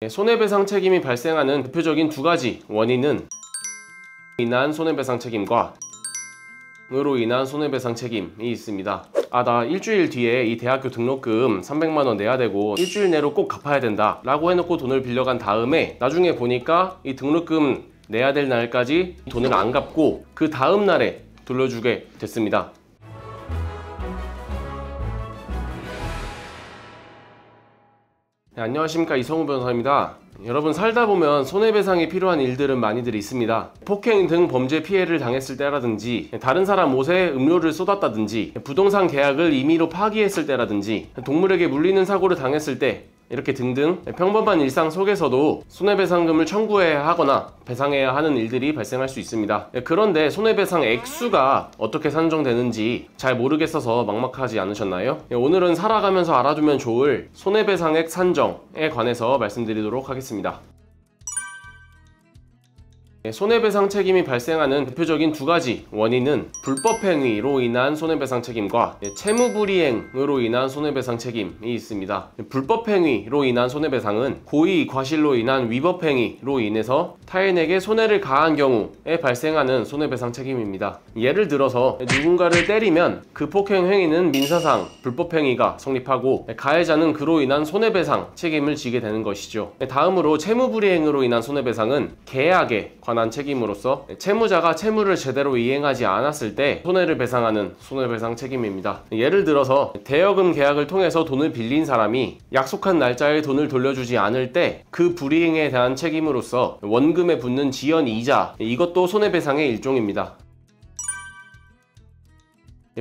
손해배상 책임이 발생하는 대표적인 두 가지 원인은 인한 손해배상 책임과 으로 인한 손해배상 책임이 있습니다. 나 일주일 뒤에 이 대학교 등록금 300만원 내야 되고 일주일 내로 꼭 갚아야 된다 라고 해놓고 돈을 빌려간 다음에 나중에 보니까 이 등록금 내야 될 날까지 돈을 안 갚고 그 다음 날에 돌려주게 됐습니다. 안녕하십니까, 이성우 변호사입니다. 여러분, 살다 보면 손해배상이 필요한 일들은 많이들 있습니다. 폭행 등 범죄 피해를 당했을 때라든지, 다른 사람 옷에 음료를 쏟았다든지, 부동산 계약을 임의로 파기했을 때라든지, 동물에게 물리는 사고를 당했을 때, 이렇게 등등 평범한 일상 속에서도 손해배상금을 청구해야 하거나 배상해야 하는 일들이 발생할 수 있습니다. 그런데 손해배상 액수가 어떻게 산정되는지 잘 모르겠어서 막막하지 않으셨나요? 오늘은 살아가면서 알아두면 좋을 손해배상액 산정에 관해서 말씀드리도록 하겠습니다. 손해배상 책임이 발생하는 대표적인 두 가지 원인은 불법행위로 인한 손해배상 책임과 채무불이행으로 인한 손해배상 책임이 있습니다. 불법행위로 인한 손해배상은 고의, 과실로 인한 위법행위로 인해서 타인에게 손해를 가한 경우에 발생하는 손해배상 책임입니다. 예를 들어서 누군가를 때리면 그 폭행 행위는 민사상 불법행위가 성립하고 가해자는 그로 인한 손해배상 책임을 지게 되는 것이죠. 다음으로 채무불이행으로 인한 손해배상은 계약에 관한 책임으로서 채무자가 채무를 제대로 이행하지 않았을 때 손해를 배상하는 손해배상 책임입니다. 예를 들어서 대여금 계약을 통해서 돈을 빌린 사람이 약속한 날짜에 돈을 돌려주지 않을 때 그 불이행에 대한 책임으로서 원금에 붙는 지연이자, 이것도 손해배상의 일종입니다.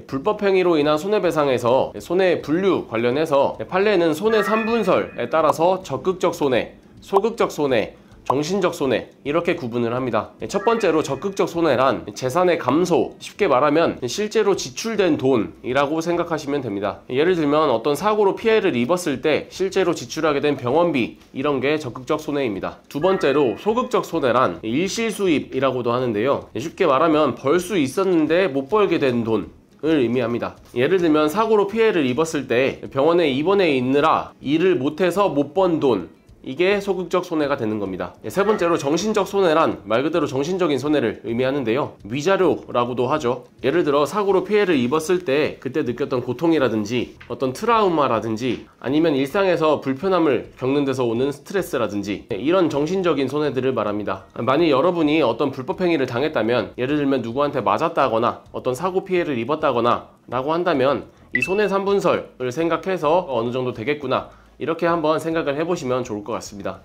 불법행위로 인한 손해배상에서 손해 분류 관련해서 판례는 손해 3분설에 따라서 적극적 손해, 소극적 손해, 정신적 손해, 이렇게 구분을 합니다. 첫 번째로 적극적 손해란 재산의 감소, 쉽게 말하면 실제로 지출된 돈이라고 생각하시면 됩니다. 예를 들면 어떤 사고로 피해를 입었을 때 실제로 지출하게 된 병원비, 이런 게 적극적 손해입니다. 두 번째로 소극적 손해란 일실수입이라고도 하는데요. 쉽게 말하면 벌 수 있었는데 못 벌게 된 돈 을 의미합니다. 예를 들면 사고로 피해를 입었을 때 병원에 입원해 있느라 일을 못해서 못 번 돈, 이게 소극적 손해가 되는 겁니다. 세 번째로 정신적 손해란 말 그대로 정신적인 손해를 의미하는데요. 위자료라고도 하죠. 예를 들어 사고로 피해를 입었을 때 그때 느꼈던 고통이라든지 어떤 트라우마라든지 아니면 일상에서 불편함을 겪는 데서 오는 스트레스라든지 이런 정신적인 손해들을 말합니다. 만약 여러분이 어떤 불법행위를 당했다면, 예를 들면 누구한테 맞았다거나 어떤 사고 피해를 입었다거나 라고 한다면 이 손해 3분설을 생각해서 어느 정도 되겠구나, 이렇게 한번 생각을 해보시면 좋을 것 같습니다.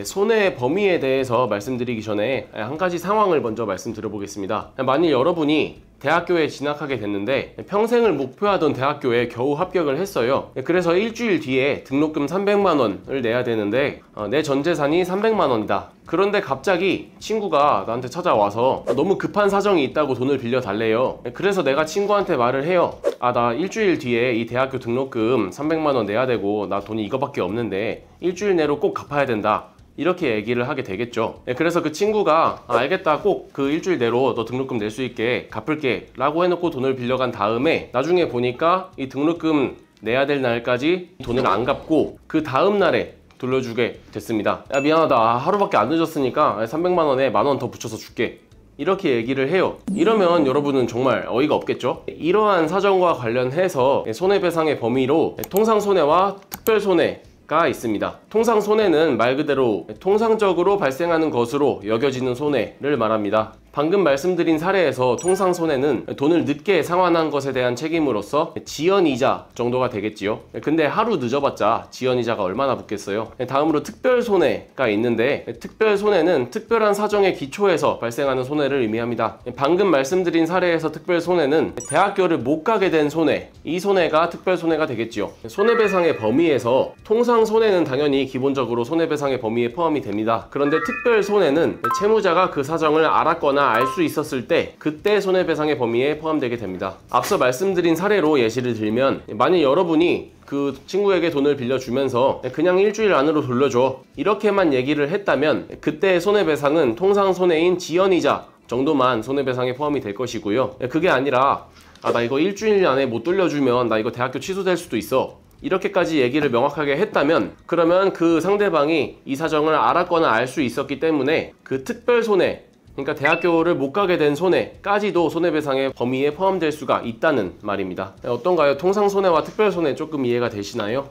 손해의 범위에 대해서 말씀드리기 전에 한 가지 상황을 먼저 말씀드려 보겠습니다. 만일 여러분이 대학교에 진학하게 됐는데 평생을 목표하던 대학교에 겨우 합격을 했어요. 그래서 일주일 뒤에 등록금 300만원을 내야 되는데 내 전재산이 300만원이다. 그런데 갑자기 친구가 나한테 찾아와서 너무 급한 사정이 있다고 돈을 빌려 달래요. 그래서 내가 친구한테 말을 해요. 나 일주일 뒤에 이 대학교 등록금 300만원 내야 되고 나 돈이 이거밖에 없는데 일주일 내로 꼭 갚아야 된다, 이렇게 얘기를 하게 되겠죠. 그래서 그 친구가 알겠다, 꼭 그 일주일 내로 너 등록금 낼 수 있게 갚을게 라고 해놓고 돈을 빌려간 다음에 나중에 보니까 이 등록금 내야 될 날까지 돈을 안 갚고 그 다음 날에 돌려주게 됐습니다. 미안하다, 하루밖에 안 늦었으니까 300만원에 만원 더 붙여서 줄게, 이렇게 얘기를 해요. 이러면 여러분은 정말 어이가 없겠죠. 이러한 사정과 관련해서 손해배상의 범위로 통상손해와 특별손해가 있습니다. 통상손해는 말 그대로 통상적으로 발생하는 것으로 여겨지는 손해를 말합니다. 방금 말씀드린 사례에서 통상손해는 돈을 늦게 상환한 것에 대한 책임으로서 지연이자 정도가 되겠지요. 근데 하루 늦어봤자 지연이자가 얼마나 붙겠어요. 다음으로 특별손해가 있는데, 특별손해는 특별한 사정에 기초해서 발생하는 손해를 의미합니다. 방금 말씀드린 사례에서 특별손해는 대학교를 못 가게 된 손해, 이 손해가 특별손해가 되겠지요. 손해배상의 범위에서 통상손해는 당연히 기본적으로 손해배상의 범위에 포함이 됩니다. 그런데 특별손해는 채무자가 그 사정을 알았거나 알 수 있었을 때 그때 손해배상의 범위에 포함되게 됩니다. 앞서 말씀드린 사례로 예시를 들면, 만약 여러분이 그 친구에게 돈을 빌려주면서 그냥 일주일 안으로 돌려줘, 이렇게만 얘기를 했다면 그때의 손해배상은 통상손해인 지연이자 정도만 손해배상에 포함이 될 것이고요. 그게 아니라 나 이거 일주일 안에 못 돌려주면 나 이거 대학교 취소될 수도 있어, 이렇게까지 얘기를 명확하게 했다면 그러면 그 상대방이 이 사정을 알았거나 알 수 있었기 때문에 그 특별 손해, 그러니까 대학교를 못 가게 된 손해까지도 손해배상의 범위에 포함될 수가 있다는 말입니다. 어떤가요? 통상손해와 특별손해 조금 이해가 되시나요?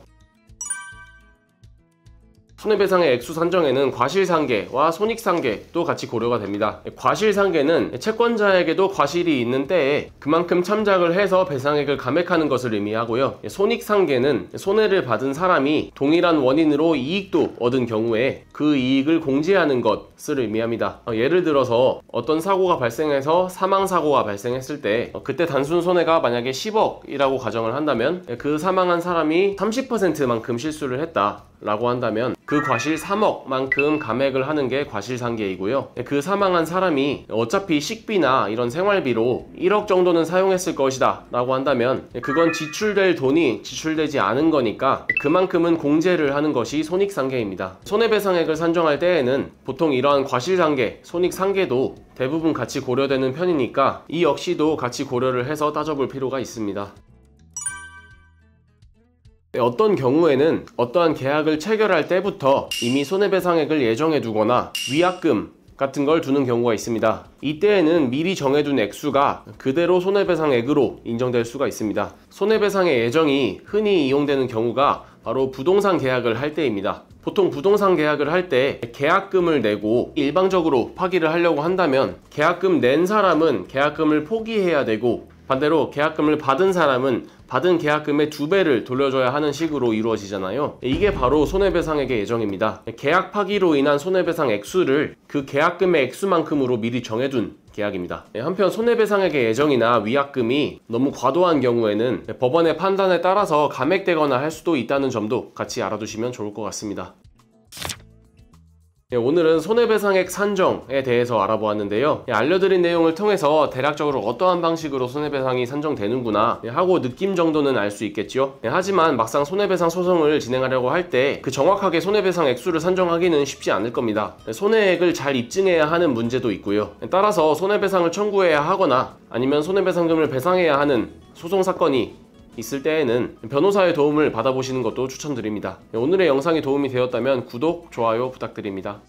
손해배상의 액수 산정에는 과실상계와 손익상계도 같이 고려가 됩니다. 과실상계는 채권자에게도 과실이 있는 때에 그만큼 참작을 해서 배상액을 감액하는 것을 의미하고요. 손익상계는 손해를 받은 사람이 동일한 원인으로 이익도 얻은 경우에 그 이익을 공제하는 것을 의미합니다. 예를 들어서 어떤 사고가 발생해서 사망사고가 발생했을 때 그때 단순 손해가 만약에 10억이라고 가정을 한다면 그 사망한 사람이 30%만큼 실수를 했다 라고 한다면 그 과실 3억만큼 감액을 하는 게 과실상계이고요. 그 사망한 사람이 어차피 식비나 이런 생활비로 1억 정도는 사용했을 것이다 라고 한다면 그건 지출될 돈이 지출되지 않은 거니까 그만큼은 공제를 하는 것이 손익상계입니다. 손해배상액을 산정할 때에는 보통 이러한 과실상계, 손익상계도 대부분 같이 고려되는 편이니까 이 역시도 같이 고려를 해서 따져볼 필요가 있습니다. 어떤 경우에는 어떠한 계약을 체결할 때부터 이미 손해배상액을 예정해 두거나 위약금 같은 걸 두는 경우가 있습니다. 이때에는 미리 정해둔 액수가 그대로 손해배상액으로 인정될 수가 있습니다. 손해배상의 예정이 흔히 이용되는 경우가 바로 부동산 계약을 할 때입니다. 보통 부동산 계약을 할 때 계약금을 내고 일방적으로 파기를 하려고 한다면 계약금 낸 사람은 계약금을 포기해야 되고 반대로 계약금을 받은 사람은 받은 계약금의 2배를 돌려줘야 하는 식으로 이루어지잖아요. 이게 바로 손해배상액의 예정입니다. 계약 파기로 인한 손해배상 액수를 그 계약금의 액수만큼으로 미리 정해둔 계약입니다. 한편 손해배상액의 예정이나 위약금이 너무 과도한 경우에는 법원의 판단에 따라서 감액되거나 할 수도 있다는 점도 같이 알아두시면 좋을 것 같습니다. 오늘은 손해배상액 산정에 대해서 알아보았는데요. 알려드린 내용을 통해서 대략적으로 어떠한 방식으로 손해배상이 산정되는구나 하고 느낌 정도는 알 수 있겠죠. 하지만 막상 손해배상 소송을 진행하려고 할 때 그 정확하게 손해배상 액수를 산정하기는 쉽지 않을 겁니다. 손해액을 잘 입증해야 하는 문제도 있고요. 따라서 손해배상을 청구해야 하거나 아니면 손해배상금을 배상해야 하는 소송사건이 있을 때에는 변호사의 도움을 받아보시는 것도 추천드립니다. 오늘의 영상이 도움이 되었다면 구독, 좋아요 부탁드립니다.